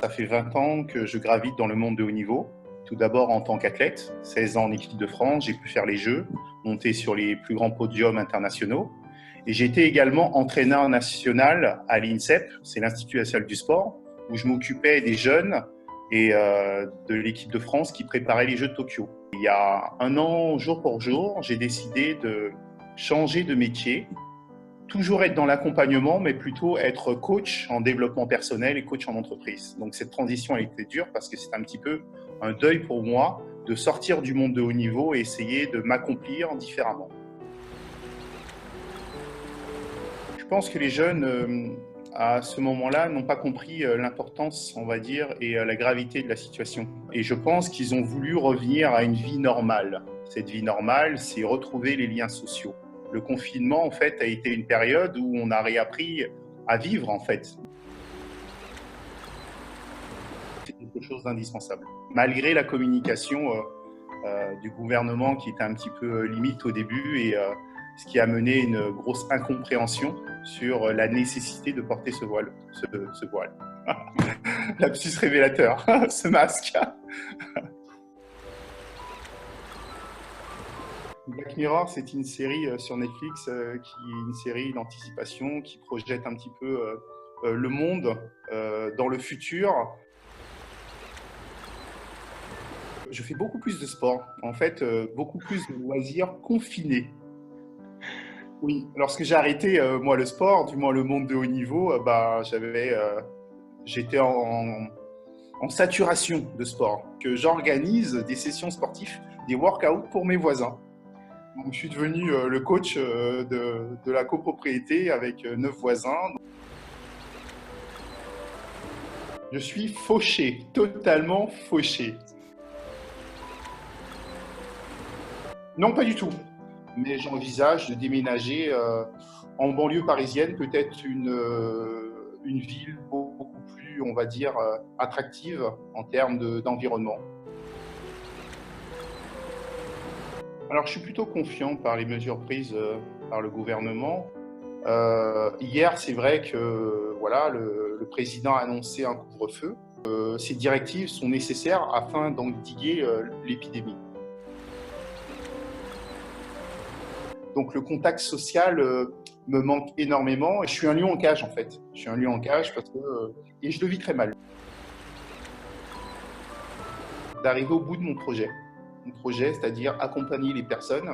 Ça fait 20 ans que je gravite dans le monde de haut niveau. Tout d'abord en tant qu'athlète, 16 ans en équipe de France, j'ai pu faire les Jeux, monter sur les plus grands podiums internationaux. Et j'ai été également entraîneur national à l'INSEP, c'est l'Institut national du sport, où je m'occupais des jeunes et de l'équipe de France qui préparait les Jeux de Tokyo. Il y a un an, jour pour jour, j'ai décidé de changer de métier, toujours être dans l'accompagnement, mais plutôt être coach en développement personnel et coach en entreprise. Donc cette transition a été dure parce que c'est un petit peu un deuil pour moi de sortir du monde de haut niveau et essayer de m'accomplir différemment. Je pense que les jeunes, à ce moment-là, n'ont pas compris l'importance, on va dire, et la gravité de la situation. Et je pense qu'ils ont voulu revenir à une vie normale. Cette vie normale, c'est retrouver les liens sociaux. Le confinement, en fait, a été une période où on a réappris à vivre, en fait. C'est quelque chose d'indispensable. Malgré la communication du gouvernement qui était un petit peu limite au début et ce qui a mené une grosse incompréhension sur la nécessité de porter ce voile. Ce voile. Lapsus révélateur, ce masque. Black Mirror, c'est une série sur Netflix qui est une série d'anticipation qui projette un petit peu le monde dans le futur. Je fais beaucoup plus de sport, en fait, beaucoup plus de loisirs confinés. Oui, lorsque j'ai arrêté, moi, le sport, du moins le monde de haut niveau, j'étais en saturation de sport. Que j'organise des sessions sportives, des workouts pour mes voisins. Donc, je suis devenu le coach de la copropriété avec 9 voisins. Je suis fauché, totalement fauché. Non, pas du tout. Mais j'envisage de déménager en banlieue parisienne, peut-être une ville beaucoup plus, on va dire, attractive en termes d'environnement. Alors, je suis plutôt confiant par les mesures prises par le gouvernement. Hier, c'est vrai que voilà, le président a annoncé un couvre-feu. Ces directives sont nécessaires afin d'endiguer l'épidémie. Donc, le contact social me manque énormément. Et je suis un lion en cage, en fait. Je suis un lion en cage parce que et je le vis très mal. D'arriver au bout de mon projet. Mon projet, c'est-à-dire accompagner les personnes